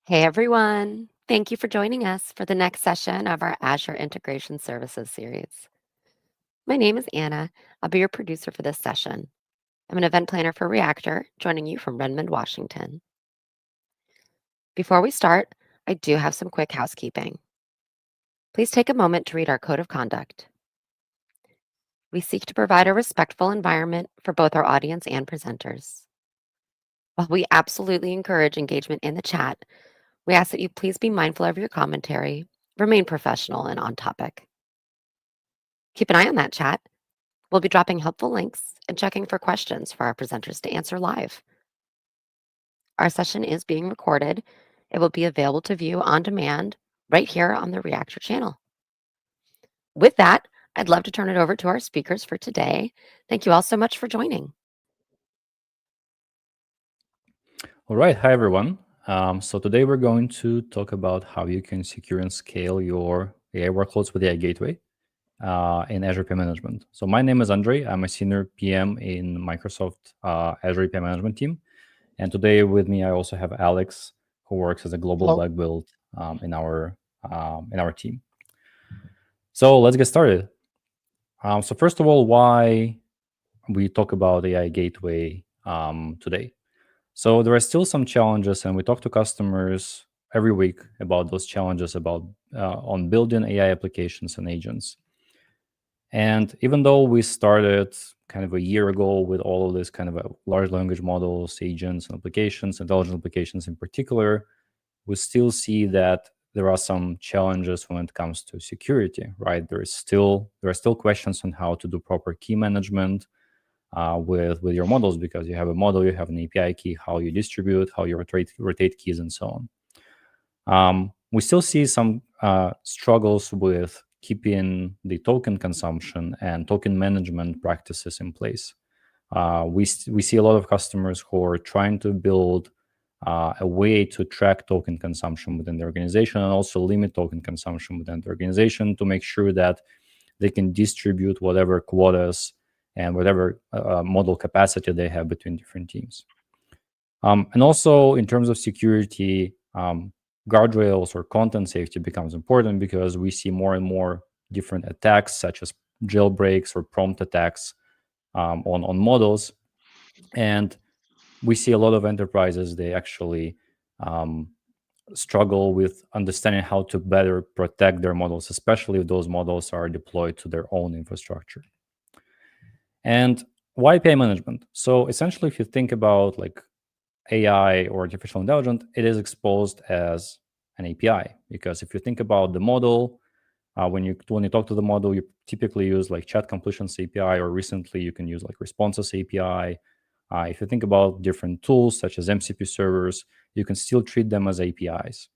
Hey everyone, thank you for joining us for the next session of our Azure Integration Services series. My name is Anna. I'll be your producer for this session. I'm an event planner for Reactor, joining you from Redmond, Washington. Before we start, I do have some quick housekeeping. Please take a moment to read our code of conduct. We seek to provide a respectful environment for both our audience and presenters. While we absolutely encourage engagement in the chat, we ask that you please be mindful of your commentary, remain professional and on topic. Keep an eye on that chat. We'll be dropping helpful links and checking for questions for our presenters to answer live. Our session is being recorded. It will be available to view on demand right here on the Reactor channel. With that, I'd love to turn it over to our speakers for today. Thank you all so much for joining. All right, hi everyone. So today we're going to talk about how you can secure and scale your AI workloads with AI Gateway in Azure API Management. So my name is Andre. I'm a senior PM in Microsoft Azure API Management team. And today with me, I also have Alex, who works as a global Hello. black belt in our team. So let's get started. So first of all, why we talk about AI Gateway today. So there are still some challenges, and we talk to customers every week about those challenges about on building AI applications and agents. And even though we started kind of a year ago with all of this kind of large language models, agents, and applications, intelligent applications in particular, we still see that there are some challenges when it comes to security, right? There are still questions on how to do proper key management with your models, because you have a model, you have an API key, how you distribute, how you rotate keys, and so on. We still see some struggles with keeping the token consumption and token management practices in place. We see a lot of customers who are trying to build a way to track token consumption within the organization and also limit token consumption within the organization to make sure that they can distribute whatever quotas and whatever model capacity they have between different teams. And also in terms of security, guardrails or content safety becomes important because we see more and more different attacks such as jailbreaks or prompt attacks on models. And we see a lot of enterprises, they actually struggle with understanding how to better protect their models, especially if those models are deployed to their own infrastructure. And why API management? So essentially, if you think about like AI or artificial intelligence, it is exposed as an API. Because if you think about the model, when you talk to the model, you typically use like chat completions API, or recently you can use like responses API. If you think about different tools such as MCP servers, you can still treat them as APIs.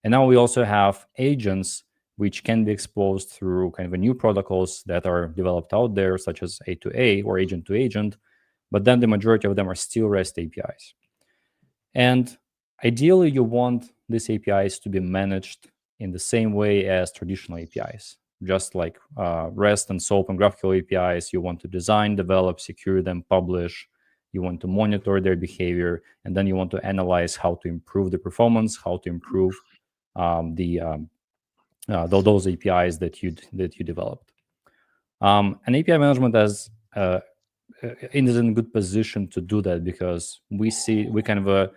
And now we also have agents which can be exposed through kind of a new protocols that are developed out there, such as A2A or agent to agent, but then the majority of them are still REST APIs. And ideally, you want these APIs to be managed in the same way as traditional APIs. Just like REST and SOAP and GraphQL APIs, you want to design, develop, secure them, publish. You want to monitor their behavior, and then you want to analyze how to improve the performance, how to improve those APIs that you developed. And API management is in a good position to do that, because we kind of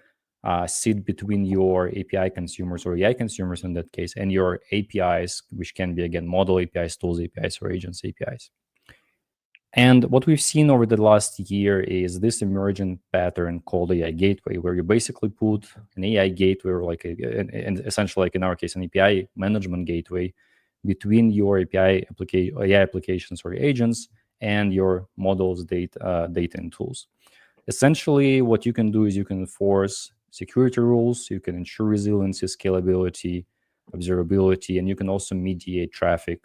sit between your API consumers or AI consumers in that case, and your APIs, which can be again model APIs, tools APIs, or agents APIs. And what we've seen over the last year is this emergent pattern called AI Gateway, where you basically put an AI gateway, or like essentially, like in our case, an API management gateway between your AI applications or agents and your models, data and tools. Essentially, what you can do is you can enforce security rules, you can ensure resiliency, scalability, observability, and you can also mediate traffic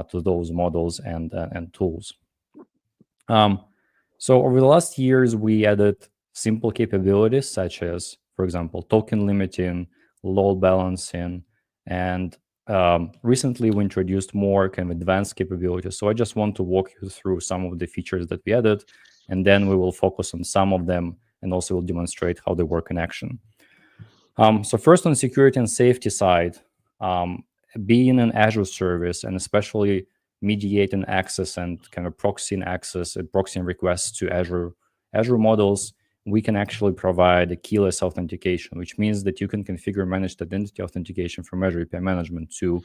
to those models and tools. So over the last years, we added simple capabilities such as, for example, token limiting, load balancing, and recently we introduced more kind of advanced capabilities. So I just want to walk you through some of the features that we added, and then we will focus on some of them and also will demonstrate how they work in action. So first, on security and safety side, being an Azure service and especially mediating access and kind of proxying access and proxying requests to Azure models, we can actually provide a keyless authentication, which means that you can configure managed identity authentication from Azure API Management to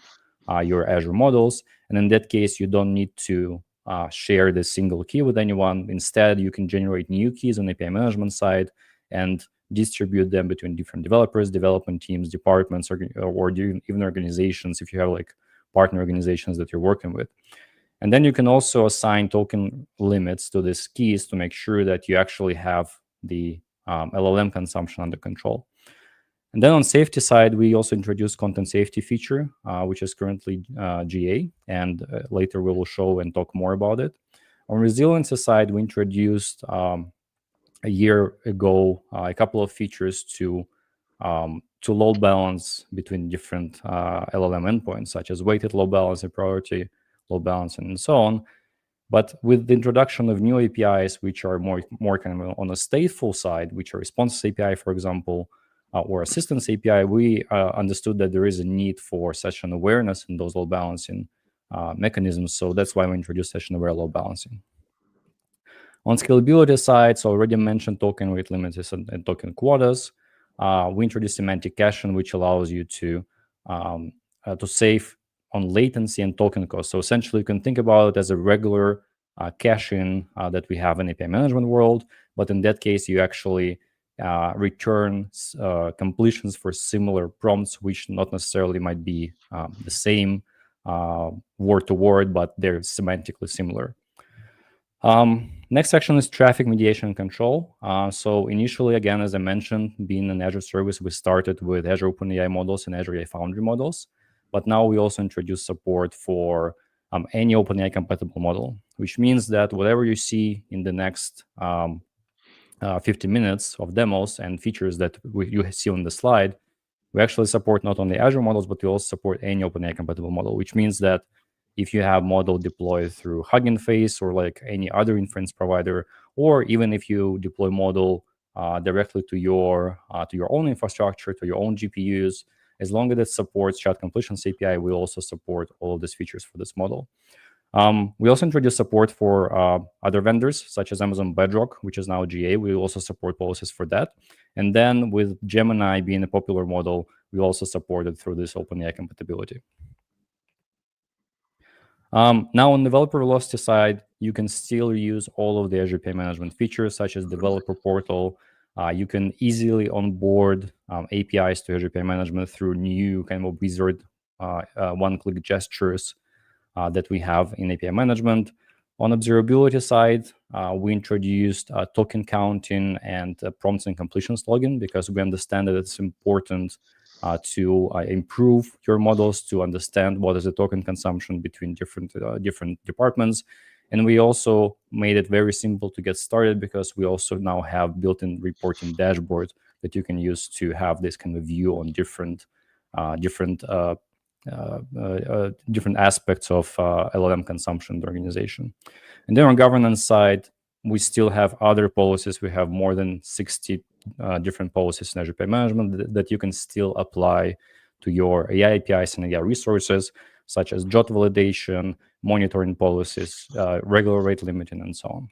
your Azure models. And in that case, you don't need to share the single key with anyone. Instead, you can generate new keys on API Management side and distribute them between different developers, development teams, departments, or even organizations if you have like partner organizations that you're working with. And then you can also assign token limits to these keys to make sure that you actually have the LLM consumption under control. And then on safety side, we also introduced content safety feature, which is currently GA, and later we will show and talk more about it. On resiliency side, we introduced a year ago a couple of features to load balance between different LLM endpoints, such as weighted load balancing, priority load balancing, and so on. But with the introduction of new APIs, which are more kind of on a stateful side, which are responses API, for example, or assistance API, we understood that there is a need for session awareness in those load balancing mechanisms. So that's why we introduced session-aware load balancing. On scalability side, so already mentioned token rate limits and token quotas. We introduced semantic caching, which allows you to save on latency and token cost. So essentially, you can think about it as a regular caching that we have in API management world, but in that case, you actually return completions for similar prompts, which not necessarily might be the same word to word, but they're semantically similar. Next section is traffic mediation and control. So initially, again, as I mentioned, being an Azure service, we started with Azure OpenAI models and Azure AI Foundry models. But now we also introduce support for any OpenAI-compatible model, which means that whatever you see in the next 50 minutes of demos and features that you see on the slide, we actually support not only Azure models, but we also support any OpenAI-compatible model, which means that if you have model deployed through Hugging Face or like any other inference provider, or even if you deploy model directly to your own infrastructure, to your own GPUs, as long as it supports chat completions API, we also support all of these features for this model. We also introduced support for other vendors, such as Amazon Bedrock, which is now GA. We also support policies for that. And then with Gemini being a popular model, we also support it through this OpenAI compatibility. Now, on developer velocity side, you can still use all of the Azure API management features, such as developer portal. You can easily onboard APIs to Azure API management through new kind of wizard one-click gestures that we have in API management. On observability side, we introduced token counting and prompts and completions logging because we understand that it's important to improve your models to understand what is the token consumption between different departments. And we also made it very simple to get started because we also now have built-in reporting dashboard that you can use to have this kind of view on different aspects of LLM consumption in the organization. And then on governance side, we still have other policies. We have more than 60 different policies in Azure API Management that you can still apply to your AI APIs and AI resources, such as JOT validation, monitoring policies, regular rate limiting, and so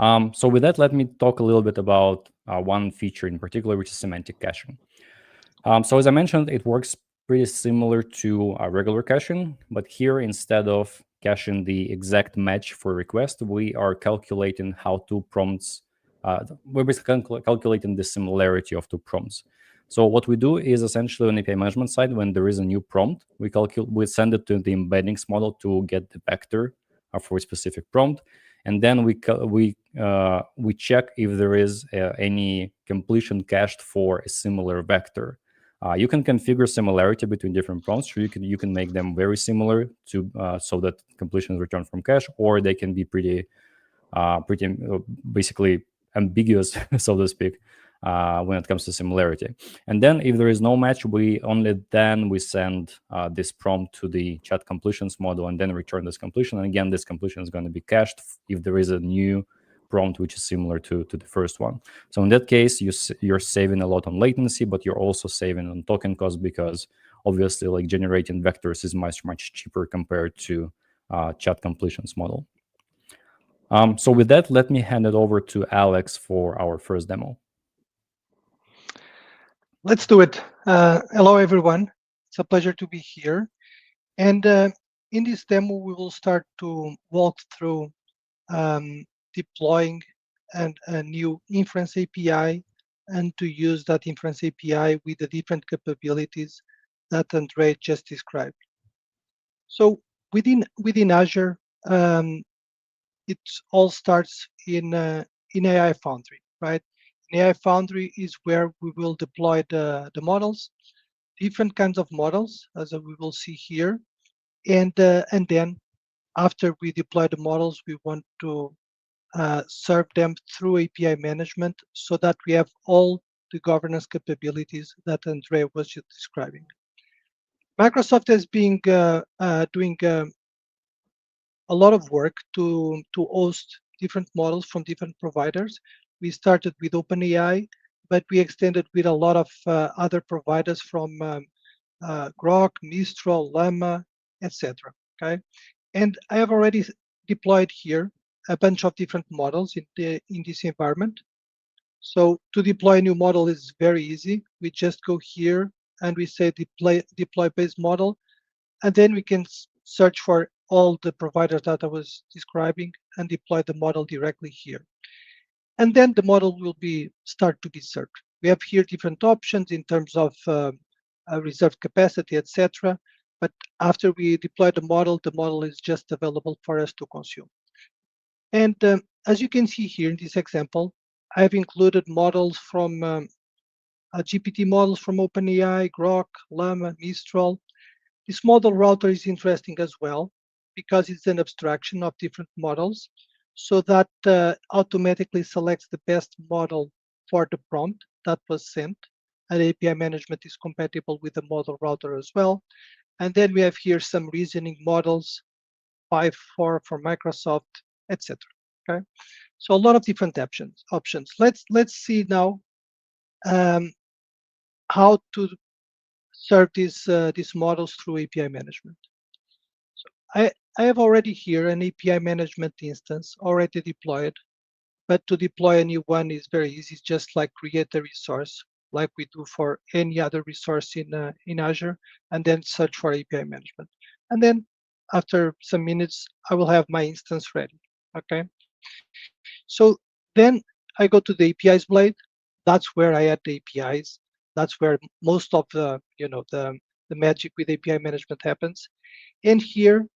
on. So with that, let me talk a little bit about one feature in particular, which is semantic caching. So as I mentioned, it works pretty similar to regular caching, but here instead of caching the exact match for request, we are calculating how two prompts. We're basically calculating the similarity of two prompts. So what we do is essentially on API management side, when there is a new prompt, we send it to the embeddings model to get the vector for a specific prompt, and then we check if there is any completion cached for a similar vector. You can configure similarity between different prompts. So you can make them very similar to so that completion is returned from cache, or they can be pretty basically ambiguous, so to speak, when it comes to similarity. And then if there is no match, we send this prompt to the chat completions model and then return this completion. And again, this completion is going to be cached if there is a new prompt which is similar to the first one. So in that case, you're saving a lot on latency, but you're also saving on token cost, because obviously like generating vectors is much cheaper compared to chat completions model. So with that, let me hand it over to Alex for our first demo. Let's do it. Hello, everyone. It's a pleasure to be here. And in this demo, we will start to walk through deploying a new inference API and to use that inference API with the different capabilities that Andre just described. So within Azure, it all starts in AI Foundry, right? In AI Foundry is where we will deploy the models, different kinds of models, as we will see here, and then after we deploy the models, we want to serve them through API management so that we have all the governance capabilities that Andre was just describing. Microsoft has been doing a lot of work to host different models from different providers. We started with OpenAI, but we extended with a lot of other providers from Grok, Mistral, Llama, etc. Okay, and I have already deployed here a bunch of different models in this environment. So to deploy a new model is very easy. We just go here and we say deploy base model, and then we can search for all the providers that I was describing and deploy the model directly here. And then the model will start to be served. We have here different options in terms of reserved capacity, etc. But after we deploy the model is just available for us to consume. And as you can see here in this example, I've included models from GPT models from OpenAI, Grok, Llama, Mistral. This model router is interesting as well because it's an abstraction of different models, so that automatically selects the best model for the prompt that was sent. And API management is compatible with the model router as well. And then we have here some reasoning models, 5 for Microsoft, etc. Okay, so a lot of different options. Let's see now how to serve these models through API management. So I have already here an API management instance already deployed, but to deploy a new one is very easy. It's just like create a resource like we do for any other resource in Azure, and then search for API management. And then after some minutes, I will have my instance ready. Okay. So then I go to the APIs blade. That's where I add the APIs. That's where most of the the magic with API management happens. And here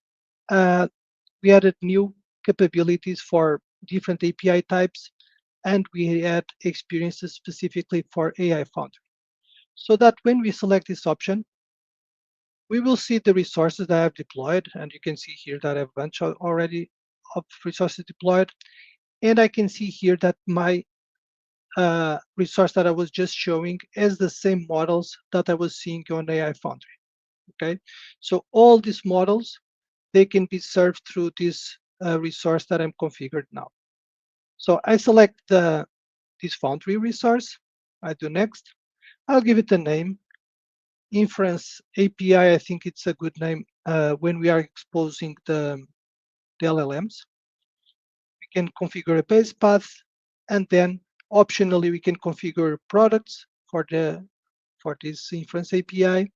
we added new capabilities for different API types, and we add experiences specifically for AI Foundry. So that when we select this option, we will see the resources that I have deployed, and you can see here that I have a bunch already of resources deployed. And I can see here that my resource that I was just showing has the same models that I was seeing on AI Foundry. Okay, so all these models, they can be served through this resource that I'm configured now. So I select this Foundry resource. I do next. I'll give it a name. Inference API, I think it's a good name when we are exposing the LLMs. We can configure a base path, and then optionally we can configure products for this inference API.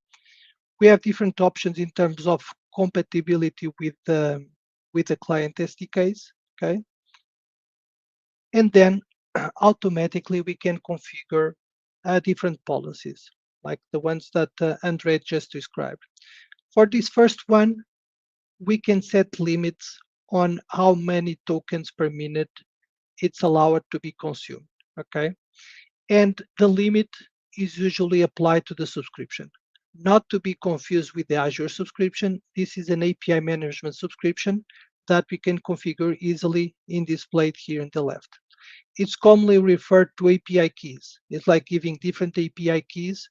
We have different options in terms of compatibility with the client SDKs. Okay, and then automatically we can configure different policies like the ones that Andre just described. For this first one, we can set limits on how many tokens per minute it's allowed to be consumed. Okay, and the limit is usually applied to the subscription, not to be confused with the Azure subscription. This is an API management subscription that we can configure easily in displayed here on the left. It's commonly referred to API keys. It's like giving different API keys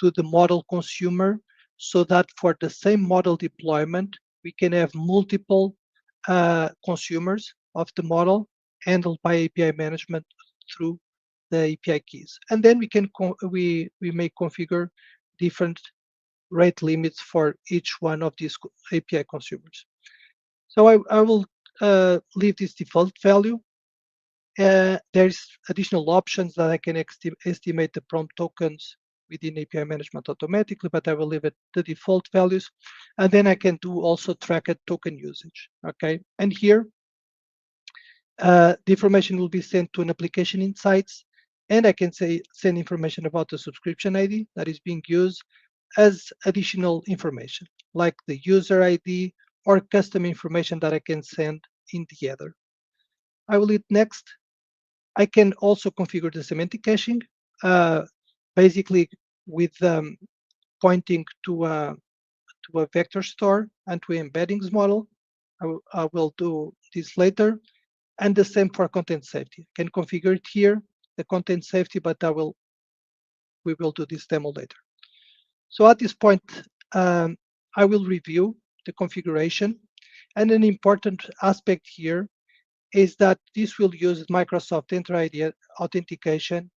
to the model consumer, so that for the same model deployment, we can have multiple consumers of the model, handled by API management through the API keys. And then we may configure different rate limits for each one of these API consumers. So I will leave this default value. There's additional options that I can estimate the prompt tokens within API management automatically, but I will leave it the default values. And then I can do also tracked token usage, okay? And here, the information will be sent to an application insights, and I can send information about the subscription ID that is being used as additional information, like the user ID or custom information that I can send in the header. I will hit next. I can also configure the semantic caching, basically with pointing to a vector store and to embeddings model. I will do this later. And the same for content safety. I can configure it here, the content safety, but we will do this demo later. So at this point, I will review the configuration. And an important aspect here is that this will use Microsoft Entra ID authentication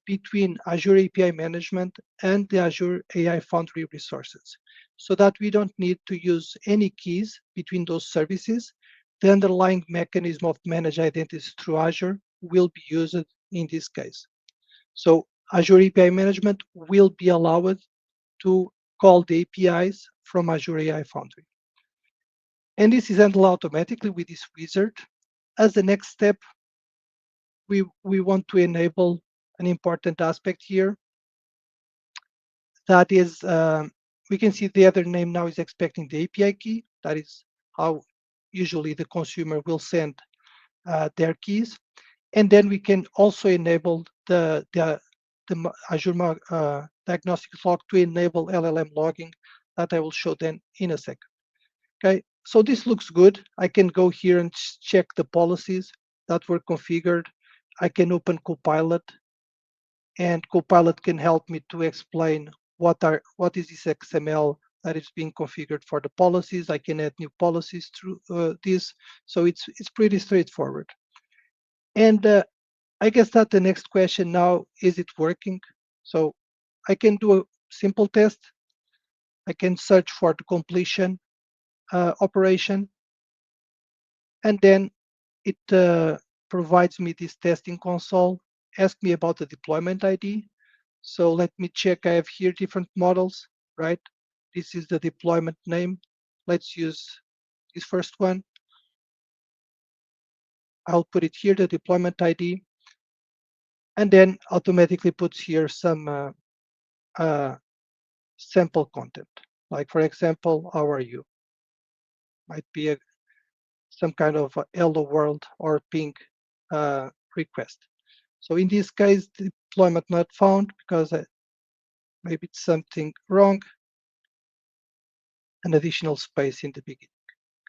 between Azure API Management and the Azure AI Foundry resources, so that we don't need to use any keys between those services. The underlying mechanism of managed identities through Azure will be used in this case. So Azure API Management will be allowed to call the APIs from Azure AI Foundry. And this is handled automatically with this wizard. As the next step, we want to enable an important aspect here. That is, we can see the other name now is expecting the API key. That is how usually the consumer will send their keys. And then we can also enable the Azure diagnostic log to enable LLM logging that I will show then in a second. Okay, so this looks good. I can go here and check the policies that were configured. I can open Copilot, and Copilot can help me to explain what is this XML that is being configured for the policies. I can add new policies through this, so it's pretty straightforward. And I guess that the next question now, is it working? So I can do a simple test. I can search for the completion operation, and then it provides me this testing console, ask me about the deployment ID. So let me check. I have here different models, right? This is the deployment name. Let's use this first one. I'll put it here, the deployment ID, and then automatically puts here some sample content. Like, for example, how are you? Might be some kind of hello world or ping request. So in this case, deployment not found because maybe it's something wrong. An additional space in the beginning.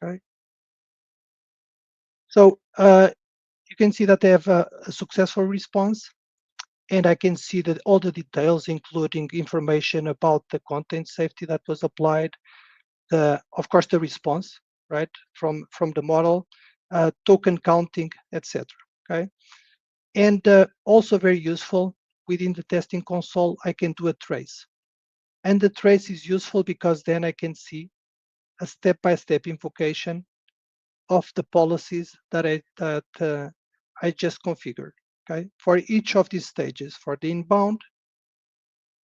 Okay. So you can see that they have a successful response, and I can see that all the details, including information about the content safety that was applied, of course, the response, right, from the model, token counting, etc. Okay, and also very useful within the testing console, I can do a trace, and the trace is useful because then I can see a step-by-step invocation of the policies that I just configured. Okay, for each of these stages, for the inbound,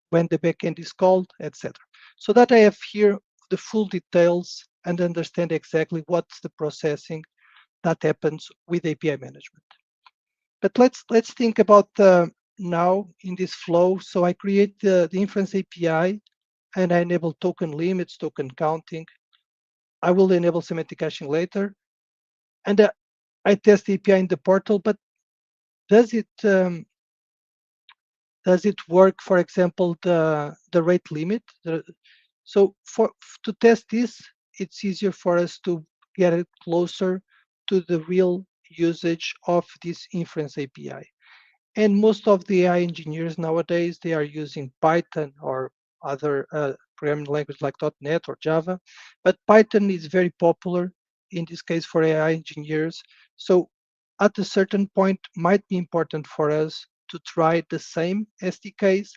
when the backend is called, etc. So that I have here the full details and understand exactly what's the processing that happens with API management. But let's think about now in this flow. So I create the inference API, and I enable token limits, token counting. I will enable semantic caching later, and I test the API in the portal. But does it work? For example, the rate limit. So to test this, it's easier for us to get it closer to the real usage of this inference API. And most of the AI engineers nowadays, they are using Python or other programming language like .NET or Java. But Python is very popular in this case for AI engineers. So at a certain point might be important for us to try the same SDKs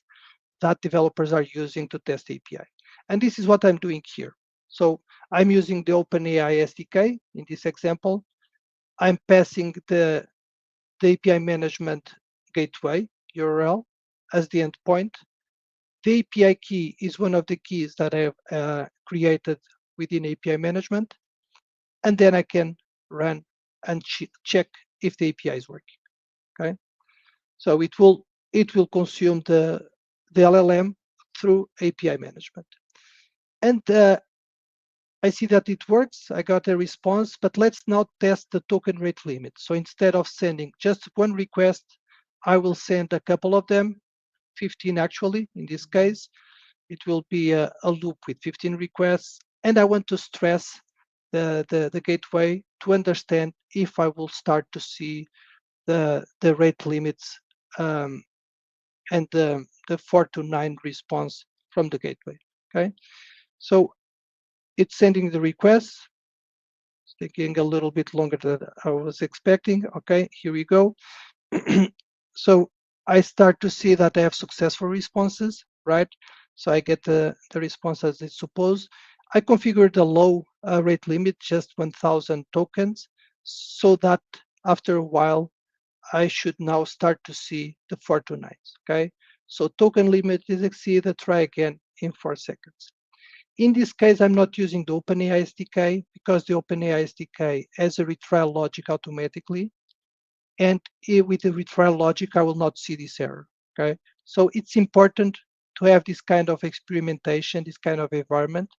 that developers are using to test API. And this is what I'm doing here. So I'm using the OpenAI SDK in this example. I'm passing the API management gateway URL as the endpoint. The API key is one of the keys that I have created within API management. And then I can run and check if the API is working. Okay, so it will consume the LLM through API management, and I see that it works. I got a response, but let's now test the token rate limit. So instead of sending just one request, I will send a couple of them, 15 actually in this case. It will be a loop with 15 requests, and I want to stress the gateway to understand if I will start to see the rate limits and the 4 to 9 response from the gateway. Okay, so it's sending the request. It's taking a little bit longer than I was expecting. Okay, here we go. So I start to see that I have successful responses, right? So I get the response as it's supposed. I configured the low rate limit, just 1,000 tokens, so that after a while, I should now start to see the 4 to 9s, okay? So token limit is exceeded, try again in 4 seconds. In this case, I'm not using the OpenAI SDK because the OpenAI SDK has a retrial logic automatically. And with the retrial logic, I will not see this error, okay? So it's important to have this kind of experimentation, this kind of environment,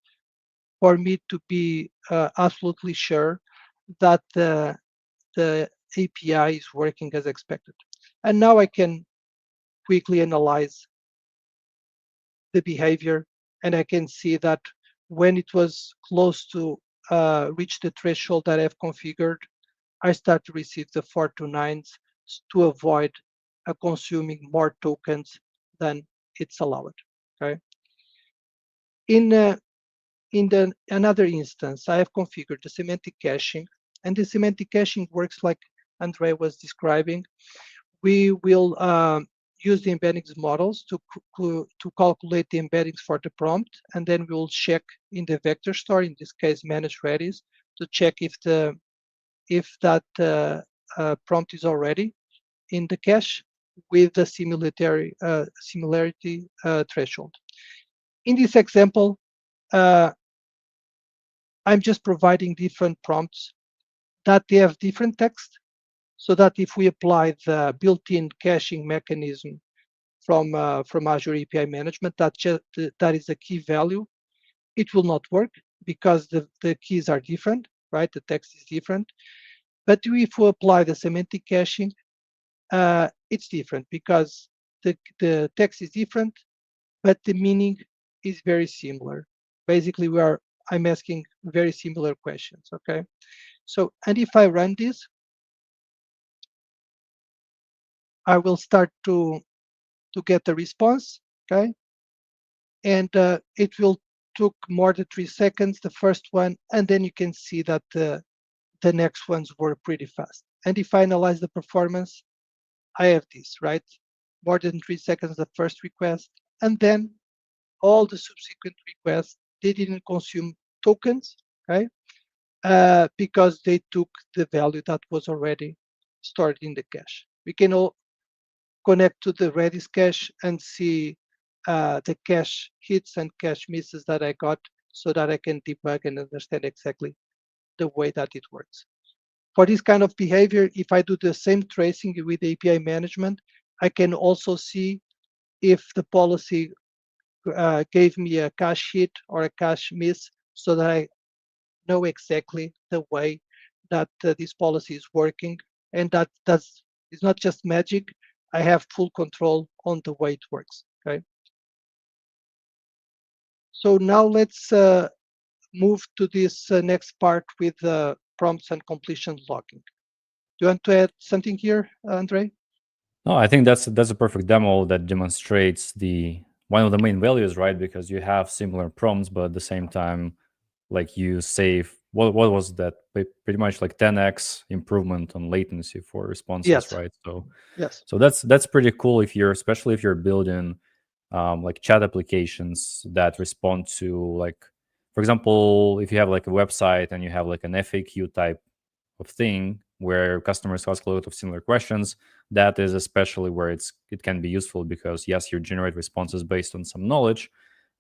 for me to be absolutely sure that the API is working as expected. And now I can quickly analyze the behavior, and I can see that when it was close to reach the threshold that I've configured, I start to receive the 4 to 9s to avoid consuming more tokens than it's allowed. Okay. In another instance, I have configured the semantic caching, and the semantic caching works like Andre was describing. We will use the embeddings models to calculate the embeddings for the prompt, and then we will check in the vector store, in this case managed redis, to check if that prompt is already in the cache with the similarity threshold. In this example, I'm just providing different prompts that they have different text, so that if we apply the built-in caching mechanism from Azure API Management, that is a key value, it will not work because the keys are different, right? The text is different. But if we apply the semantic caching, it's different because the text is different, but the meaning is very similar. Basically, I'm asking very similar questions, okay? So, and if I run this, I will start to get the response, okay? And it will took more than 3 seconds, the first one, and then you can see that the next ones were pretty fast. And if I analyze the performance, I have this, right? More than 3 seconds, the first request, and then all the subsequent requests, they didn't consume tokens, okay? Because they took the value that was already stored in the cache. We can all connect to the Redis cache and see the cache hits and cache misses that I got, so that I can debug and understand exactly the way that it works. For this kind of behavior, if I do the same tracing with API management, I can also see if the policy gave me a cache hit or a cache miss, so that I know exactly the way that this policy is working, and that's it's not just magic. I have full control on the way it works. Okay. So now let's move to this next part with prompts and completion logging. Do you want to add something here, Andre? No, I think that's a perfect demo that demonstrates one of the main values, right? Because you have similar prompts, but at the same time, like you save what was that? Pretty much like 10x improvement on latency for responses, Yes. right? So Yes. so that's pretty cool if you're, especially if you're building like chat applications that respond to, like, for example, if you have like a website and you have like an FAQ type of thing where customers ask a lot of similar questions, that is especially where it can be useful, because yes, you generate responses based on some knowledge,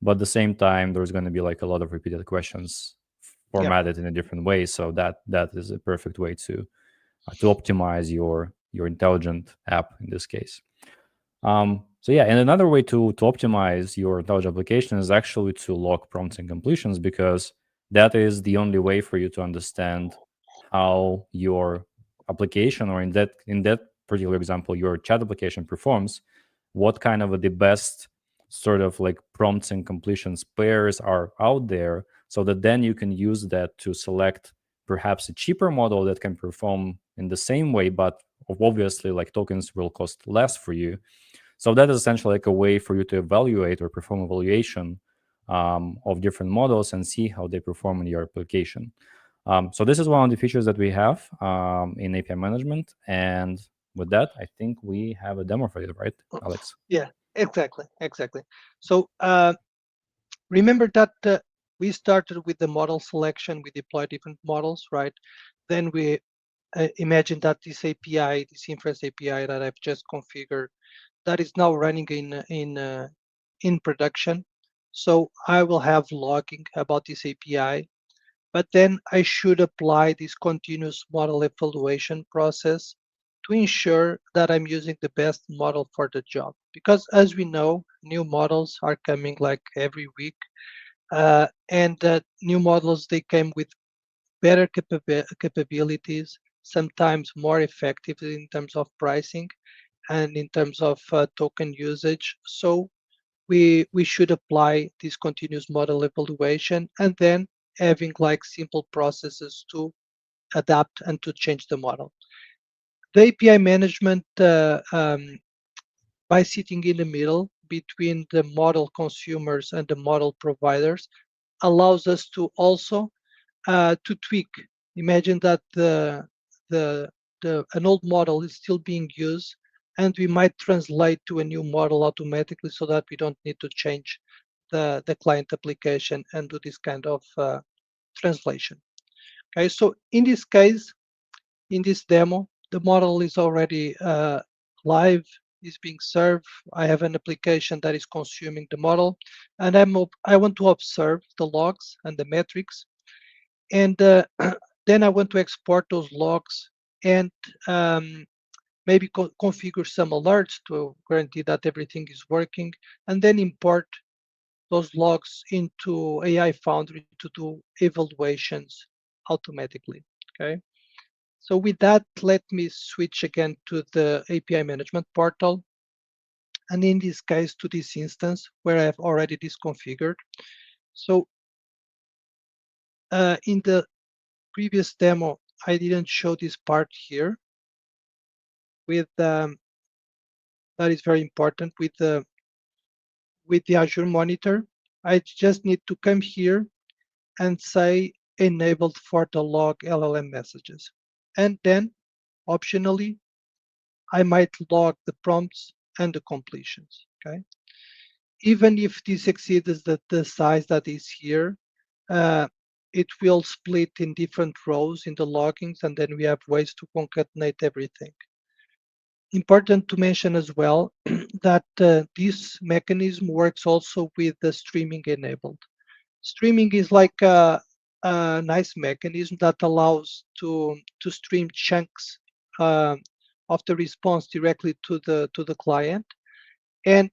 but at the same time there's going to be like a lot of repeated questions Yeah. formatted in a different way. So that is a perfect way to optimize your intelligent app in this case. So yeah, and another way to optimize your intelligent application is actually to log prompts and completions, because that is the only way for you to understand how your application, or in that particular example, your chat application performs, what kind of the best sort of like prompts and completions pairs are out there, so that then you can use that to select perhaps a cheaper model that can perform in the same way, but obviously like tokens will cost less for you. So that is essentially like a way for you to evaluate or perform evaluation of different models and see how they perform in your application. So this is one of the features that we have in API management. And with that, I think we have a demo for you, right, Alex? Yeah, exactly. So remember that we started with the model selection. We deployed different models, right? Then we imagine that this API, this inference API that I've just configured, that is now running in production. So I will have logging about this API, but then I should apply this continuous model evaluation process to ensure that I'm using the best model for the job. Because as we know, new models are coming like every week, and new models, they came with better capabilities, sometimes more effective in terms of pricing and in terms of token usage. So we should apply this continuous model evaluation, and then having like simple processes to adapt and to change the model. The API management, by sitting in the middle between the model consumers and the model providers, allows us to also to tweak. Imagine that the an old model is still being used, and we might translate to a new model automatically, so that we don't need to change the client application and do this kind of translation. Okay, so in this case, in this demo, the model is already live, is being served. I have an application that is consuming the model, and I want to observe the logs and the metrics, and then I want to export those logs and maybe configure some alerts to guarantee that everything is working, and then import those logs into AI Foundry to do evaluations automatically. Okay. So with that, let me switch again to the API management portal, and in this case to this instance where I've already this configured. So in the previous demo, I didn't show this part here with that is very important with the Azure monitor. I just need to come here and say enabled for the log LLM messages. And then optionally, I might log the prompts and the completions. Okay. Even if this exceeds the size that is here, uh, it will split in different rows in the loggings, and then we have ways to concatenate everything. Important to mention as well that this mechanism works also with the streaming enabled. Streaming is like a nice mechanism that allows to stream chunks of the response directly to the client. And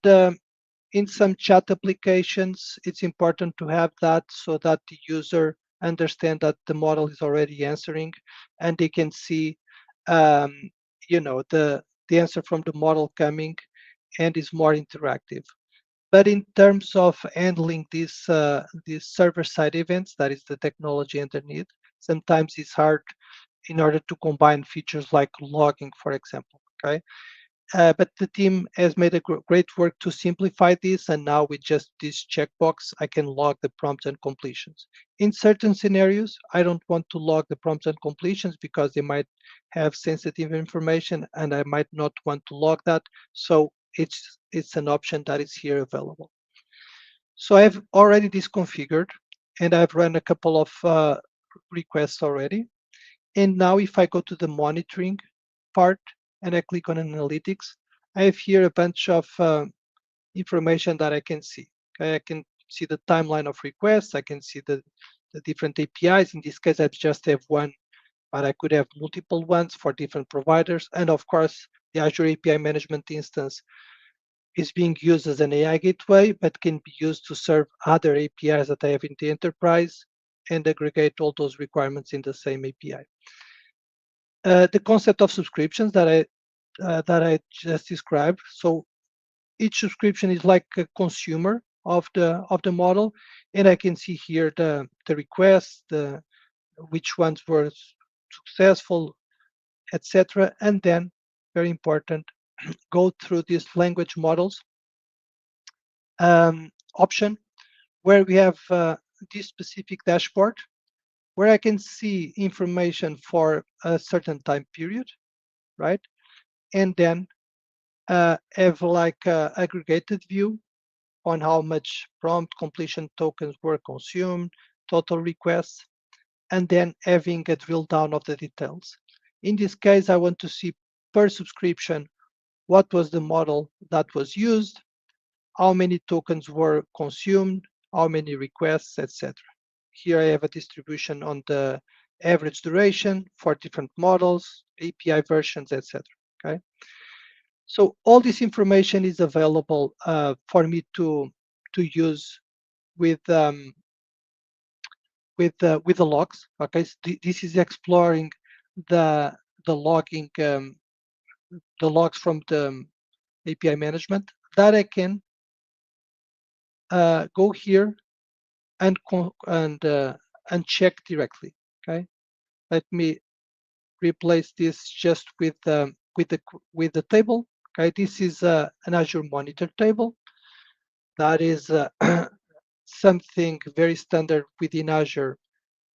in some chat applications, it's important to have that so that the user understand that the model is already answering, and they can see, um, the answer from the model coming, and is more interactive. But in terms of handling these server-side events, that is the technology underneath, sometimes it's hard in order to combine features like logging, for example. Okay, But the team has made a great work to simplify this, and now with just this checkbox, I can log the prompts and completions. In certain scenarios, I don't want to log the prompts and completions because they might have sensitive information, and I might not want to log that. So it's an option that is here available. So I've already this configured, and I've run a couple of requests already. And now if I go to the monitoring part and I click on analytics, I have here a bunch of information that I can see. Okay, I can see the timeline of requests. I can see the different APIs. In this case, I just have one, but I could have multiple ones for different providers. And of course, the Azure API Management instance is being used as an AI gateway, but can be used to serve other APIs that I have in the enterprise and aggregate all those requirements in the same API. The concept of subscriptions that I just described. So each subscription is like a consumer of the model, and I can see here the requests, the which ones were successful, etc. And then, very important, go through these language models option where we have this specific dashboard where I can see information for a certain time period, right? And then have like a aggregated view on how much prompt completion tokens were consumed, total requests, and then having a drill down of the details. In this case, I want to see per subscription what was the model that was used, how many tokens were consumed, how many requests, etc. Here I have a distribution on the average duration for different models, API versions, etc. Okay. So all this information is available for me to use with the logs. Okay, so this is exploring the logging the logs from the API management that I can go here and check directly. Okay, let me replace this just with the table. Okay, this is an Azure Monitor table. That is something very standard within Azure.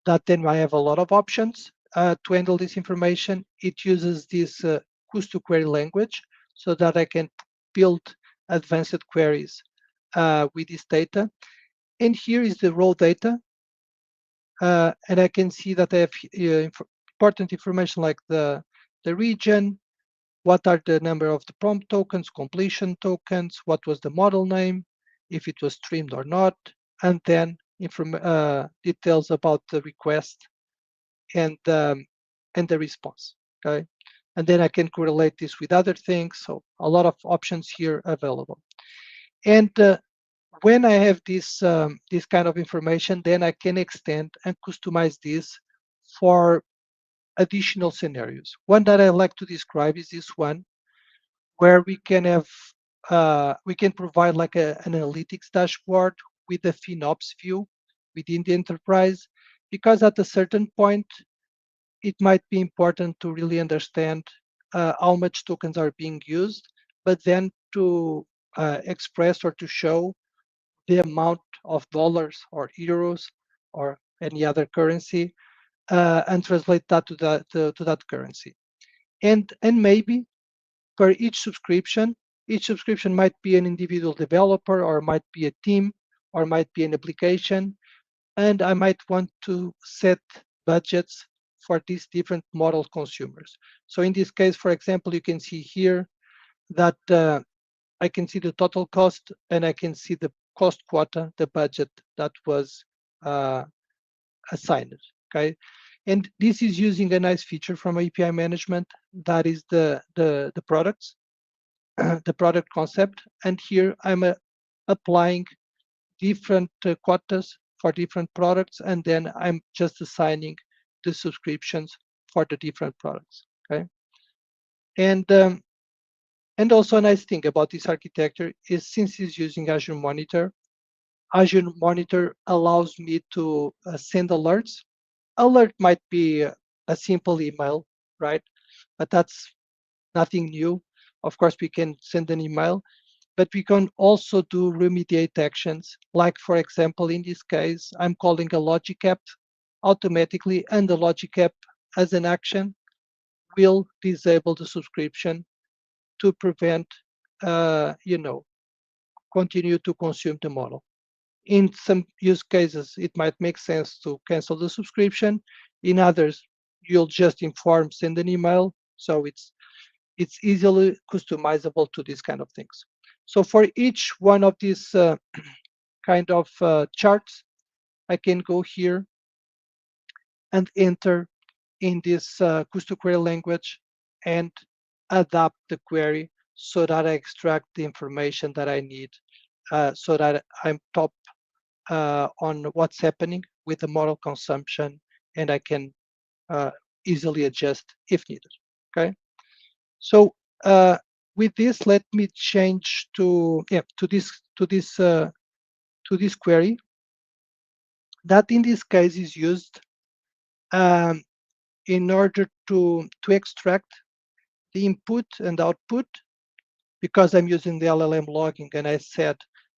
That then I have a lot of options to handle this information. It uses this who's to query language so that I can build advanced queries with this data. And here is the raw data. And I can see that I have important information like the region, what are the number of the prompt tokens, completion tokens, what was the model name, if it was streamed or not, and then details about the request and the response. Okay, and then I can correlate this with other things. So a lot of options here available. And when I have this kind of information, then I can extend and customize this for additional scenarios. One that I like to describe is this one, where we can have we can provide like an analytics dashboard with a FinOps view within the enterprise, because at a certain point it might be important to really understand how much tokens are being used, but then to express or to show the amount of dollars or euros or any other currency and translate that to that currency. And maybe per each subscription might be an individual developer or might be a team or might be an application. And I might want to set budgets for these different model consumers. So in this case, for example, you can see here that I can see the total cost and I can see the cost quota, the budget that was assigned. Okay, and this is using a nice feature from API management, that is the products, the product concept. And here I'm applying different quotas for different products, and then I'm just assigning the subscriptions for the different products. Okay, and also a nice thing about this architecture is, since it's using Azure Monitor, Azure Monitor allows me to send alerts. Alert might be a simple email, right? But that's nothing new. Of course, we can send an email, but we can also do remediate actions. Like, for example, in this case, I'm calling a logic app automatically, and the logic app as an action will disable the subscription to prevent, continue to consume the model. In some use cases, it might make sense to cancel the subscription. In others, you'll just send an email. So it's easily customizable to these kind of things. So for each one of these kind of charts, I can go here and enter in this query language and adapt the query so that I extract the information that I need, so that I'm top on what's happening with the model consumption, and I can easily adjust if needed. Okay, so with this, let me change to this query that in this case is used in order to extract the input and output, because I'm using the LLM logging and I said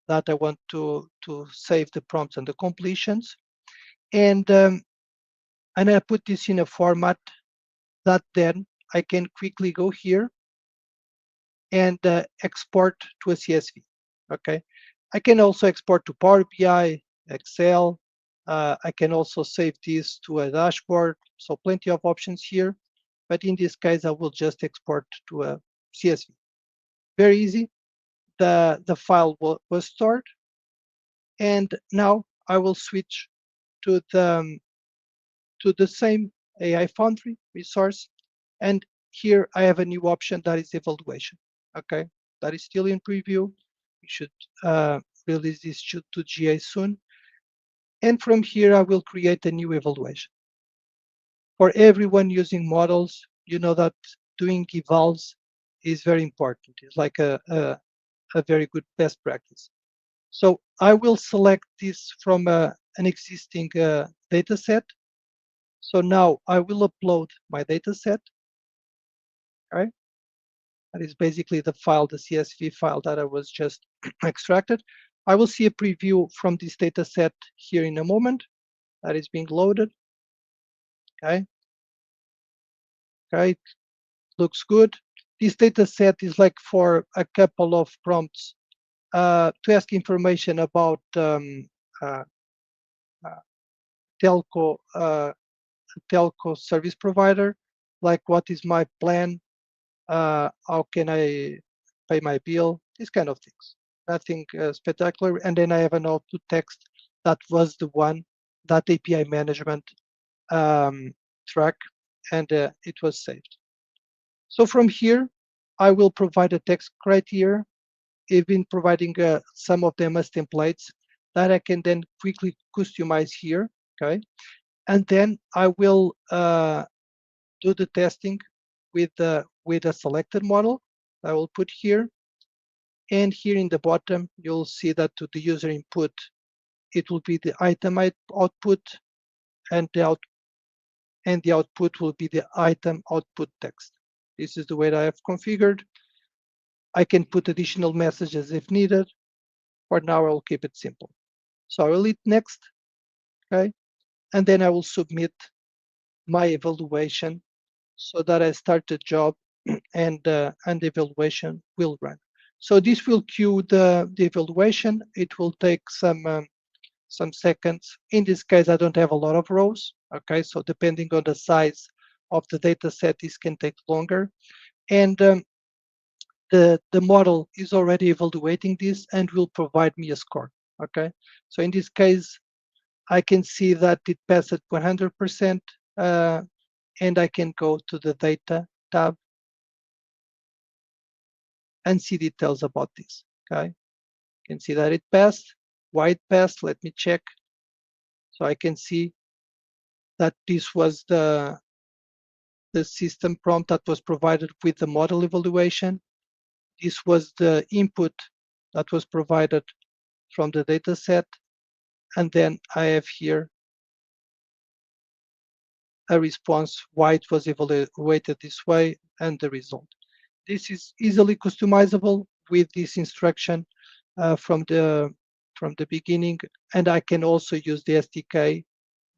that I want to save the prompts and the completions, and I put this in a format that then I can quickly go here and export to a CSV. Okay, I can also export to Power BI, Excel. I can also save this to a dashboard. So plenty of options here. But in this case, I will just export to a CSV. Very easy. The file was stored. And now I will switch to the same AI Foundry resource. And here I have a new option that is evaluation. Okay, that is still in preview. We should release this to GA soon. And from here, I will create a new evaluation. For everyone using models, you know that doing evals is very important. It's like a very good best practice. So I will select this from an existing data set. So now I will upload my data set. Right? That is basically the file, the CSV file that I was just extracted. I will see a preview from this data set here in a moment. That is being loaded. Okay. Okay, looks good. This data set is like for a couple of prompts to ask information about telco service provider, like what is my plan, how can I pay my bill, these kind of things. Nothing spectacular. And then I have an output text that was the one that API management track, and it was saved. So from here, I will provide a text criteria. I've been providing some of them as templates that I can then quickly customize here. Okay, and then I will do the testing with a selected model. I will put here, and here in the bottom, you'll see that to the user input, it will be the item output, and the output will be the item output text. This is the way that I have configured. I can put additional messages if needed. For now, I'll keep it simple. So I will hit next, okay? And then I will submit my evaluation so that I start the job and the evaluation will run. So this will queue the evaluation. It will take some seconds. In this case, I don't have a lot of rows, okay? So depending on the size of the data set, this can take longer. And the model is already evaluating this and will provide me a score, okay? So in this case, I can see that it passed at 100%, and I can go to the data tab and see details about this, okay? You can see that it passed. Why it passed, let me check. So I can see that this was the system prompt that was provided with the model evaluation. This was the input that was provided from the data set. And then I have here a response why it was evaluated this way and the result. this is easily customizable with this instruction from the beginning, and I can also use the SDK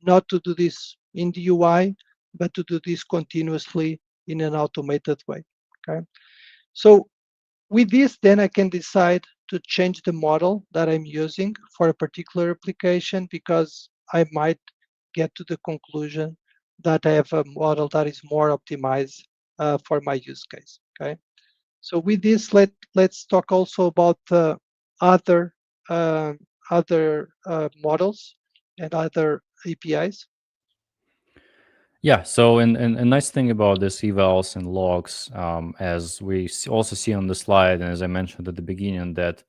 not to do this in the UI, but to do this continuously in an automated way. Okay, so with this, then I can decide to change the model that I'm using for a particular application because I might get to the conclusion that I have a model that is more optimized for my use case. Okay. So with this, let's talk also about other uh, models and other APIs. Yeah, so and a nice thing about this evals and logs, as we also see on the slide, and as I mentioned at the beginning, that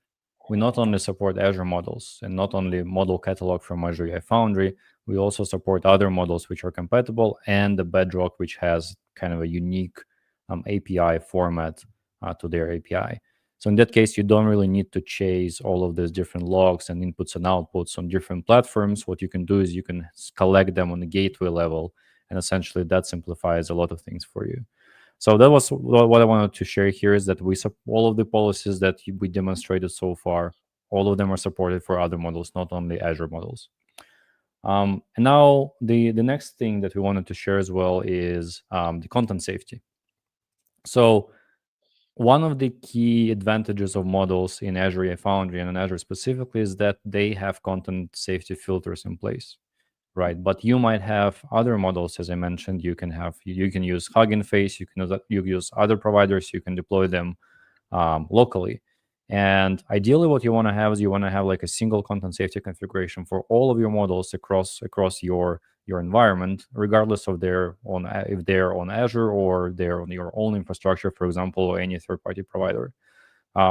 we not only support Azure models and not only model catalog from Azure AI Foundry, we also support other models which are compatible and the Bedrock, which has kind of a unique API format to their API. So in that case, you don't really need to chase all of these different logs and inputs and outputs on different platforms. What you can do is you can collect them on the gateway level, and essentially that simplifies a lot of things for you. So that was what I wanted to share here, is that all of the policies that we demonstrated so far, all of them are supported for other models, not only Azure models. And now the next thing that we wanted to share as well is the content safety. So one of the key advantages of models in Azure AI Foundry and in Azure specifically is that they have content safety filters in place, right? But you might have other models, as I mentioned. You can use Hugging Face, you use other providers, you can deploy them locally. And ideally, what you want to have is you want to have like a single content safety configuration for all of your models across your environment, regardless of if they're on Azure or they're on your own infrastructure, for example, or any third-party provider.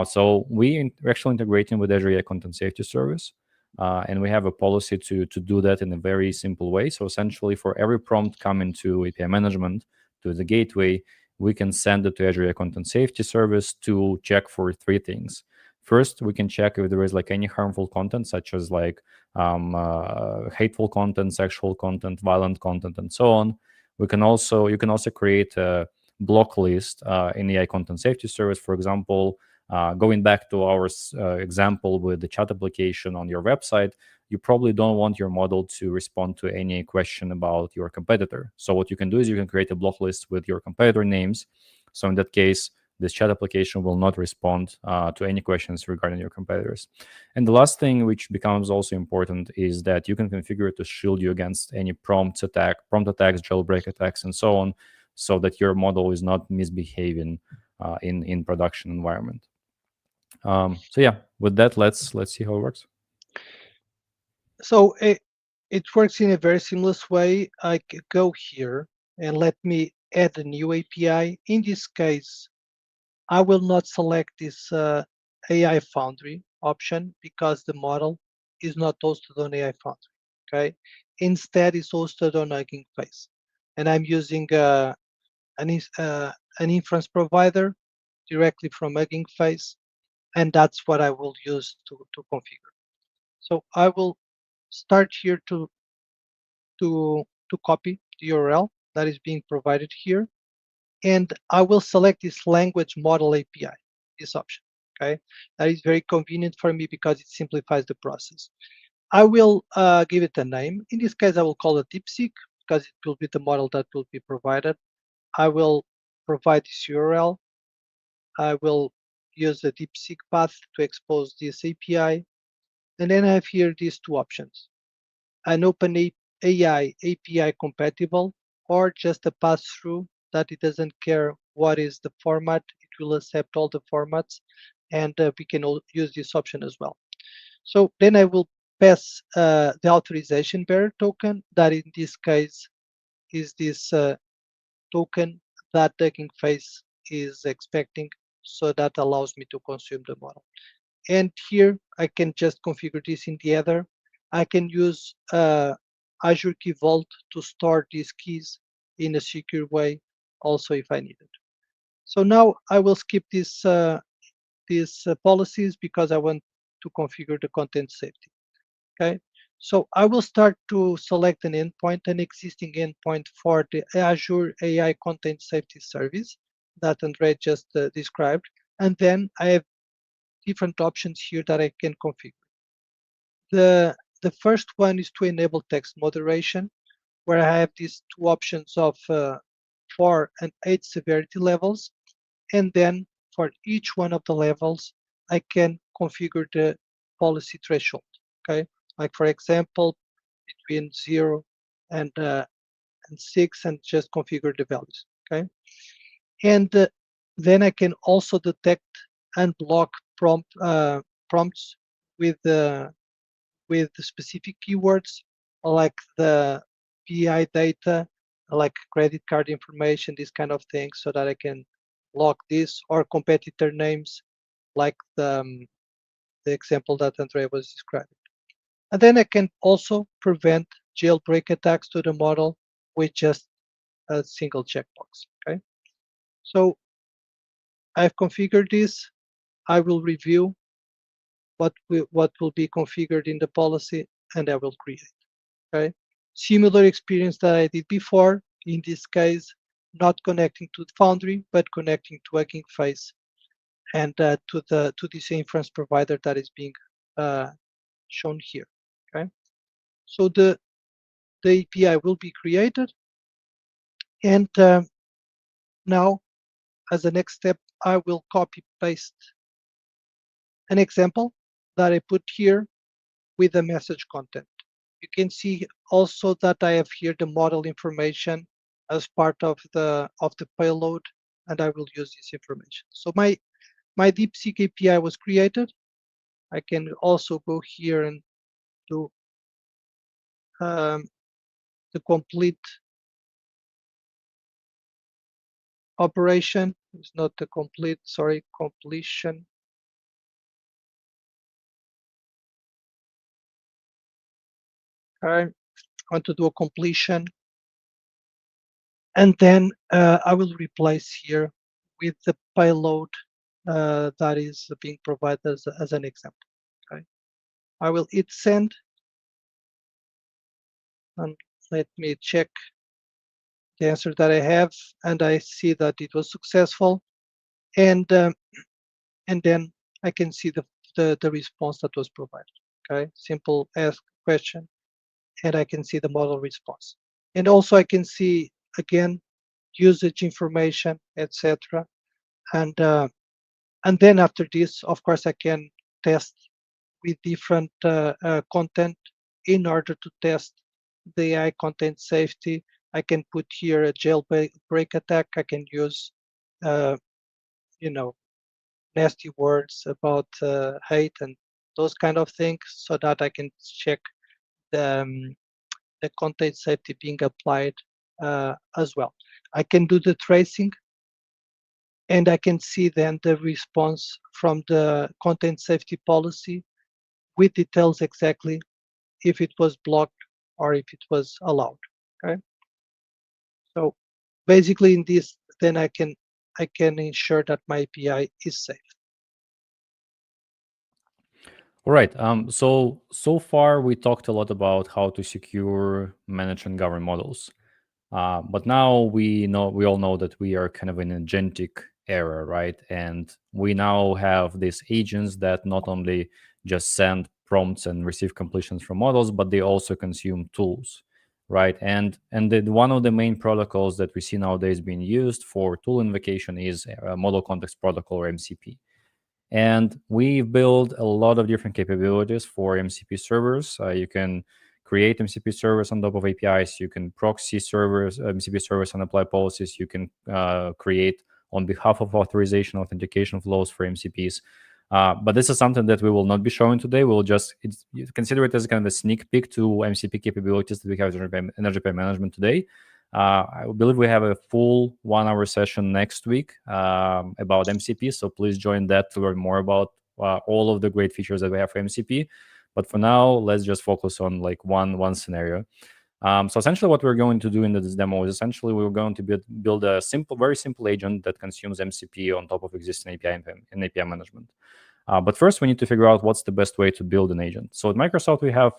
So we're actually integrating with Azure AI Content Safety Service, and we have a policy to do that in a very simple way. So essentially, for every prompt coming to API management, to the gateway, we can send it to Azure AI Content Safety Service to check for three things. First, we can check if there is like any harmful content, such as like hateful content, sexual content, violent content, and so on. You can also create a block list in the AI Content Safety Service. For example, going back to our example with the chat application on your website, you probably don't want your model to respond to any question about your competitor. So what you can do is you can create a block list with your competitor names. So in that case, this chat application will not respond to any questions regarding your competitors. And the last thing, which becomes also important, is that you can configure it to shield you against any prompt attacks, jailbreak attacks, and so on, so that your model is not misbehaving in production environment. So yeah, with that, let's see how it works. So it works in a very seamless way. I could go here and let me add a new API. In this case, I will not select this AI Foundry option because the model is not hosted on AI Foundry. Okay, instead it's hosted on Hugging Face, and I'm using an inference provider directly from Hugging Face, and that's what I will use to configure. So I will start here to copy the URL that is being provided here, and I will select this language model API, this option. Okay, that is very convenient for me because it simplifies the process. I will give it a name. In this case, I will call it DeepSeek because it will be the model that will be provided. I will provide this URL. I will use the DeepSeek path to expose this API. And then I have here these two options: an OpenAI API compatible, or just a pass-through that it doesn't care what is the format, it will accept all the formats, and we can use this option as well. So then I will pass the authorization bearer token, that in this case is this token that Hugging Face is expecting, so that allows me to consume the model. And here I can just configure this in the header. I can use Azure Key Vault to store these keys in a secure way also if I need it. So now I will skip these policies because I want to configure the content safety. Okay, so I will start to select an existing endpoint for the Azure AI Content Safety Service. that Andre just described. And then I have different options here that I can configure. The first one is to enable text moderation, where I have these two options of 4 and 8 severity levels. And then for each one of the levels, I can configure the policy threshold. Okay, like for example, between 0 and 6, and just configure the values. Okay, and then I can also detect and block prompts with the specific keywords like the PI data, like credit card information, these kind of things, so that I can block this, or competitor names, like the example that Andrea was describing. And then I can also prevent jailbreak attacks to the model with just a single checkbox. Okay, so I've configured this. I will review what will be configured in the policy, and I will create. Okay, similar experience that I did before. In this case, not connecting to Foundry, but connecting to Hugging Face and to this inference provider that is being shown here. Okay, so the API will be created, and now as the next step, I will copy paste an example that I put here with the message content. You can see also that I have here the model information as part of the payload, and I will use this information. So my DeepSeek API was created. I can also go here and do the complete operation. It's not the complete, sorry, completion. I want to do a completion. And then I will replace here with the payload that is being provided as an example. Okay, I will hit send, and let me check the answer that I have, and I see that it was successful, and then I can see the response that was provided. Okay, simple ask question, and I can see the model response, and also I can see again usage information, etc. And then after this, of course, I can test with different content in order to test the AI content safety. I can put here a jailbreak attack. I can use, you know, nasty words about hate and those kind of things, so that I can check the content safety being applied as well. I can do the tracing, and I can see then the response from the content safety policy with details exactly if it was blocked or if it was allowed. Okay, so basically in this, then I can ensure that my API is safe. All right. So far we talked a lot about how to secure, manage, and govern models. But now we all know that we are kind of in an agentic era, right? And we now have these agents that not only just send prompts and receive completions from models, but they also consume tools, right? And one of the main protocols that we see nowadays being used for tool invocation is Model Context Protocol, or MCP. And we've built a lot of different capabilities for MCP servers. You can create MCP servers on top of APIs. You can proxy servers, MCP servers, and apply policies. You can create on behalf of authorization, authentication flows for MCPs. But this is something that we will not be showing today. We'll just consider it as kind of a sneak peek to MCP capabilities that we have in Azure API Management today. I believe we have a full 1-hour session next week about MCP. So please join that to learn more about all of the great features that we have for MCP. But for now, let's just focus on like one scenario. So essentially what we're going to do in this demo is essentially we're going to build a very simple agent that consumes MCP on top of existing API and API management. But first, we need to figure out what's the best way to build an agent. So at Microsoft, we have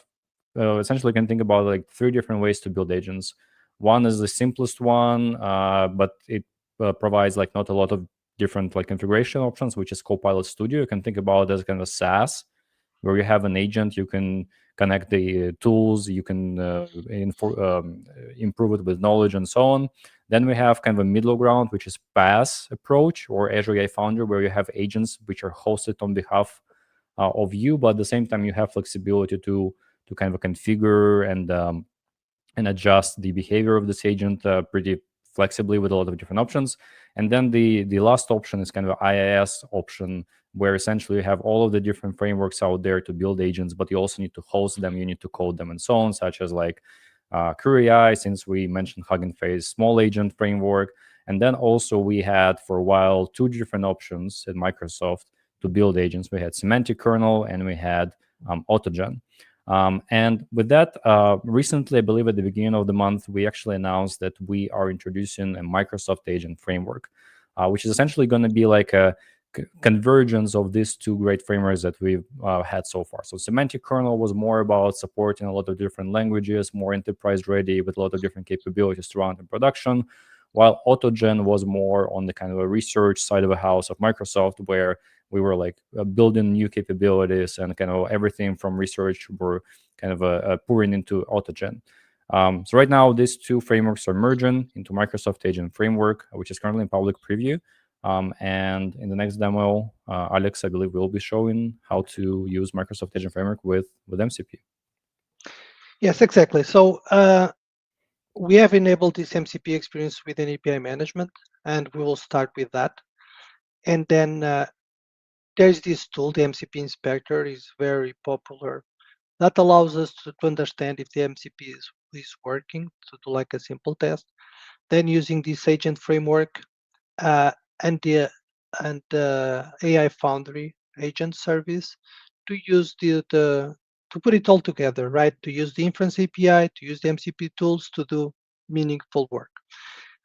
essentially you can think about like 3 different ways to build agents. One is the simplest one, but it provides like not a lot of different like configuration options, which is Copilot Studio. You can think about it as kind of a SaaS, where you have an agent, you can connect the tools, you can improve it with knowledge and so on. Then we have kind of a middle ground, which is PaaS approach, or Azure AI Foundry, where you have agents which are hosted on behalf of you, but at the same time you have flexibility to kind of configure and adjust the behavior of this agent pretty flexibly with a lot of different options. And then the last option is kind of an IaaS option, where essentially you have all of the different frameworks out there to build agents, but you also need to host them, you need to code them and so on, such as like QueryAI, since we mentioned Hugging Face, small agent framework. And then also we had for a while 2 different options at Microsoft to build agents. We had Semantic kernel and we had Autogen. And with that, recently, I believe at the beginning of the month, we actually announced that we are introducing a Microsoft Agent framework, which is essentially going to be like a convergence of these 2 great frameworks that we've had so far. So Semantic kernel was more about supporting a lot of different languages, more enterprise ready with a lot of different capabilities to run in production, while Autogen was more on the kind of a research side of a house of Microsoft, where we were like building new capabilities and kind of everything from research were kind of pouring into Autogen. So right now, these 2 frameworks are merging into Microsoft Agent Framework, which is currently in public preview. And in the next demo, Alex, I believe, will be showing how to use Microsoft Agent Framework with MCP. Yes, exactly. So we have enabled this MCP experience within API management, and we will start with that. And then there's this tool, the MCP inspector, is very popular. That allows us to understand if the MCP is working, to do like a simple test. Then using this agent framework and the AI Foundry agent service to use to put it all together, right? To use the inference API, to use the MCP tools to do meaningful work.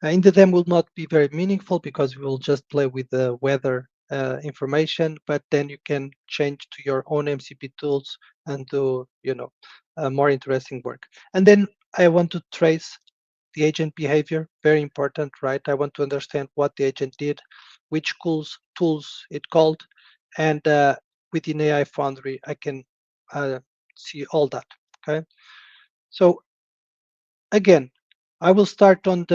In the demo will not be very meaningful because we will just play with the weather information, but then you can change to your own MCP tools and do more interesting work. And then I want to trace the agent behavior, very important, right? I want to understand what the agent did, which tools it called, and within AI Foundry, I can see all that, okay? So again, I will start on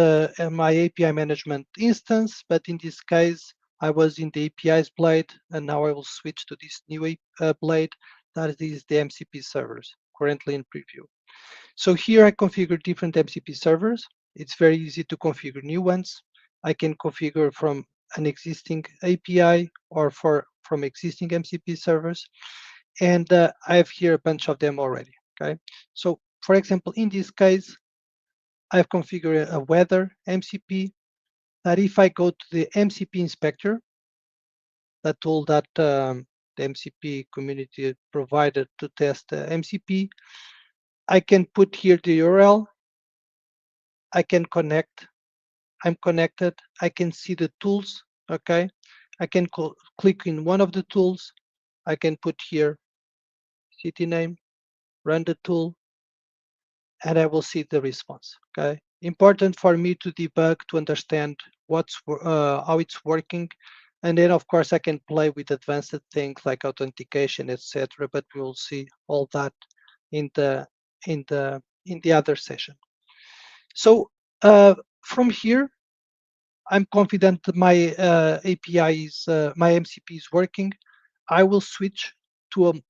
my API management instance, but in this case, I was in the APIs blade, and now I will switch to this new blade, that is the MCP servers, currently in preview. So here I configure different MCP servers. It's very easy to configure new ones. I can configure from an existing API or from existing MCP servers. And I have here a bunch of them already, okay? So for example, in this case, I've configured a weather MCP that if I go to the MCP inspector, that tool that the MCP community provided to test MCP, I can put here the URL, I can connect, I'm connected, I can see the tools, okay? I can click in one of the tools, I can put here city name, run the tool, and I will see the response, okay? Important for me to debug, to understand how it's working. And then of course I can play with advanced things like authentication, etc. But we will see all that in the other session. So from here, I'm confident that my API my MCP is working. I will switch to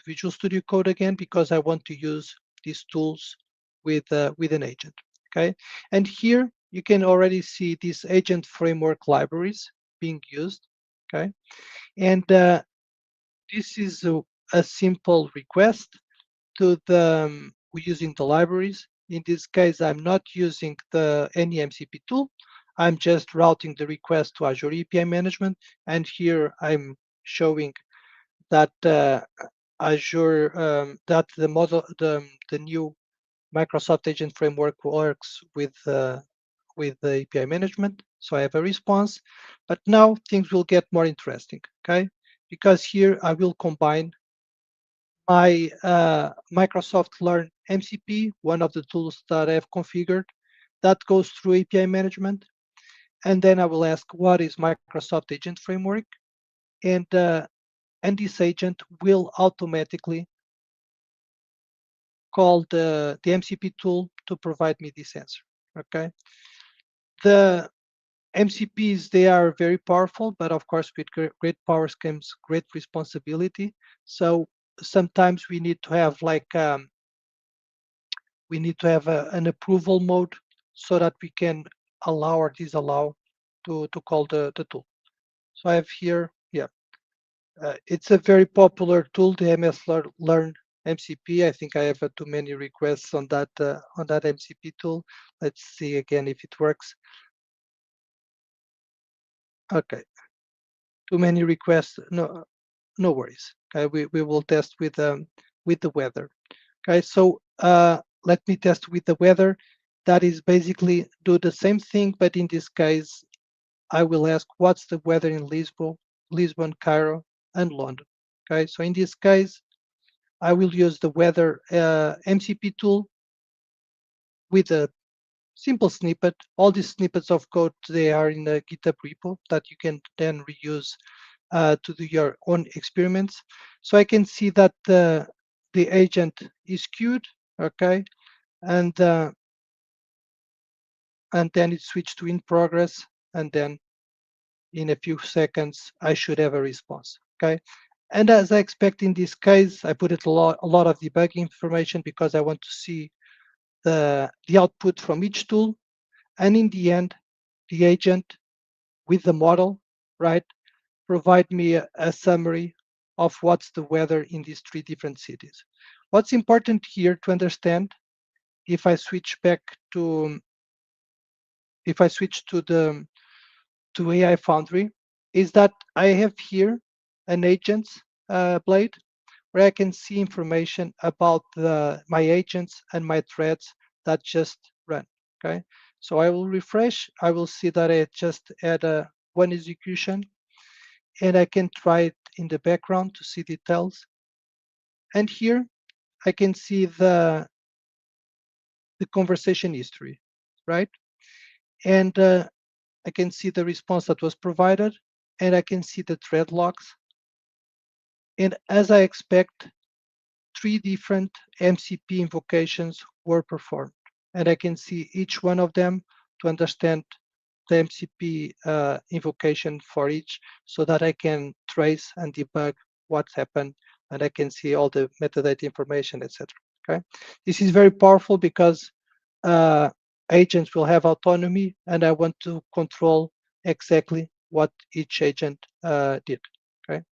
Visual Studio Code again because I want to use these tools with an agent. Okay, and here you can already see these agent framework libraries being used. Okay, and this is a simple request to we're using the libraries. In this case, I'm not using any MCP tool. I'm just routing the request to Azure API Management, and here I'm showing that Azure that the new Microsoft Agent Framework works with the API management. So I have a response, but now things will get more interesting, okay? Because here I will combine my Microsoft Learn MCP, one of the tools that I've configured, that goes through API management. And then I will ask, what is Microsoft Agent Framework? And this agent will automatically call the MCP tool to provide me this answer. Okay. The MCPs, they are very powerful, but of course, with great powers comes great responsibility. So sometimes we need to have an approval mode so that we can allow or disallow to call the tool. So I have here, yeah, it's a very popular tool, the Learn MCP. I think I have too many requests on that MCP tool. Let's see again if it works. Okay, too many requests. No worries. Okay, we will test with the weather. Okay, so let me test with the weather. That is basically do the same thing, but in this case, I will ask what's the weather in Lisbon, Cairo, and London. Okay, so in this case, I will use the weather MCP tool with a simple snippet. All these snippets of code, they are in the GitHub repo that you can then reuse to do your own experiments. So I can see that the agent is queued, okay, and then it switched to in progress, and then in a few seconds I should have a response, okay. And as I expect in this case, I put it a lot of debugging information because I want to see the output from each tool, and in the end, the agent with the model, right, provide me a summary of what's the weather in these 3 different cities. What's important here to understand, if I switch back to AI Foundry, is that I have here an agents blade where I can see information about my agents and my threads that just ran. Okay, so I will refresh. I will see that I just had one execution, and I can try it in the background to see details. And here I can see the conversation history, right? And I can see the response that was provided, and I can see the thread logs. And as I expect, 3 different MCP invocations were performed. And I can see each one of them to understand the MCP invocation for each, so that I can trace and debug what's happened, and I can see all the metadata information, etc. Okay, this is very powerful because agents will have autonomy, and I want to control exactly what each agent did. Okay,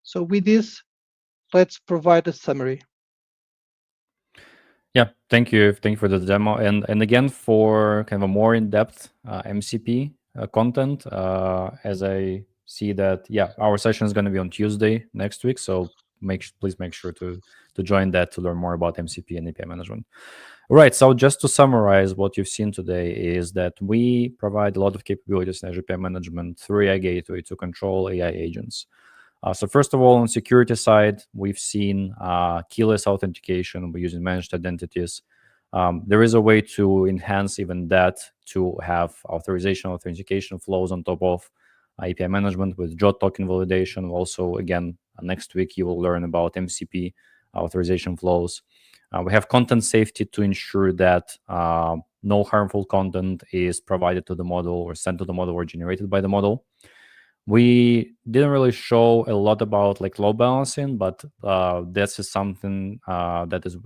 so with this, let's provide a summary. Yeah, thank you for the demo, and again for kind of a more in-depth MCP content. As I see that, yeah, our session is going to be on Tuesday next week, so please make sure to join that to learn more about MCP and API management. All right, so just to summarize, what you've seen today is that we provide a lot of capabilities in Azure API Management through AI Gateway to control AI agents. So first of all, on security side, we've seen keyless authentication. We're using managed identities. There is a way to enhance even that, to have authentication flows on top of API management with JOT token validation. Also, again, next week you will learn about MCP authorization flows. We have content safety to ensure that no harmful content is provided to the model or sent to the model or generated by the model. We didn't really show a lot about like load balancing, but this is something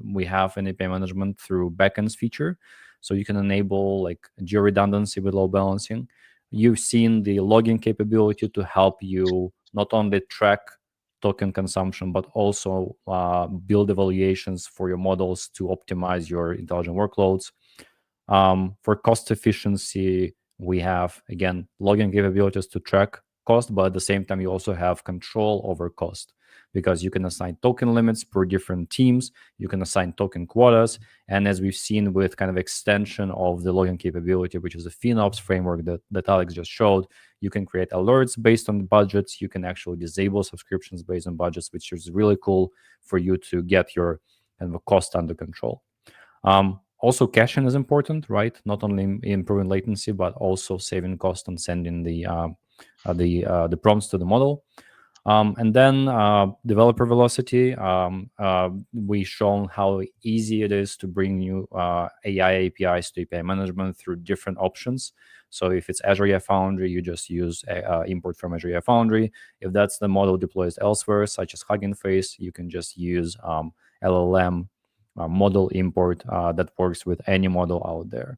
we have in API management through backends feature. So you can enable like geo redundancy with load balancing. You've seen the logging capability to help you not only track token consumption, but also build evaluations for your models to optimize your intelligent workloads. For cost efficiency, we have, again, logging capabilities to track cost, but at the same time, you also have control over cost because you can assign token limits per different teams. You can assign token quotas. And as we've seen with kind of extension of the logging capability, which is a FinOps framework that Alex just showed, you can create alerts based on budgets. You can actually disable subscriptions based on budgets, which is really cool for you to get your kind of cost under control. Also, caching is important, right? Not only improving latency, but also saving cost on sending the prompts to the model. And then developer velocity. We've shown how easy it is to bring new AI APIs to API management through different options. So if it's Azure AI Foundry, you just use import from Azure AI Foundry. If that's the model deploys elsewhere, such as Hugging Face, you can just use LLM model import that works with any model out there.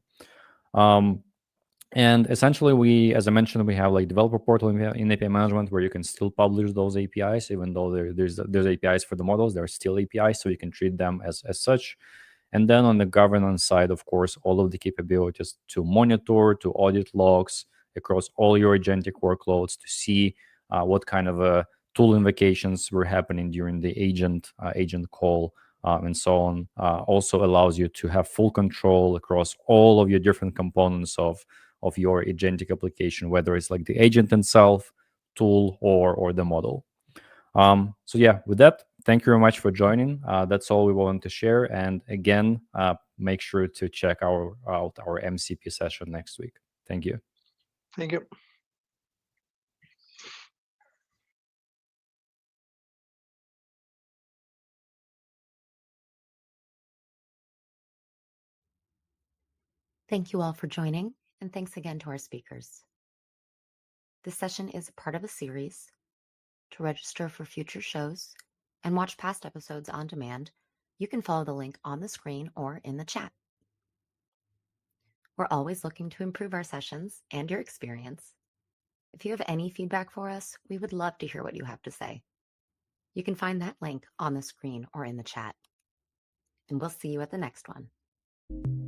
And essentially, as I mentioned, we have like developer portal in API management where you can still publish those APIs, even though there's APIs for the models. There are still APIs, so you can treat them as such. And then on the governance side, of course, all of the capabilities to monitor, to audit logs across all your agentic workloads to see what kind of tool invocations were happening during the agent call. And so on, also allows you to have full control across all of your different components of your agentic application, whether it's like the agent itself, tool, or the model. So yeah, with that, thank you very much for joining. That's all we wanted to share. And again, make sure to check out our MCP session next week. Thank you. Thank you. Thank you all for joining, and thanks again to our speakers. This session is part of a series. To register for future shows and watch past episodes on demand, you can follow the link on the screen or in the chat. We're always looking to improve our sessions and your experience. If you have any feedback for us, we would love to hear what you have to say. You can find that link on the screen or in the chat. And we'll see you at the next one.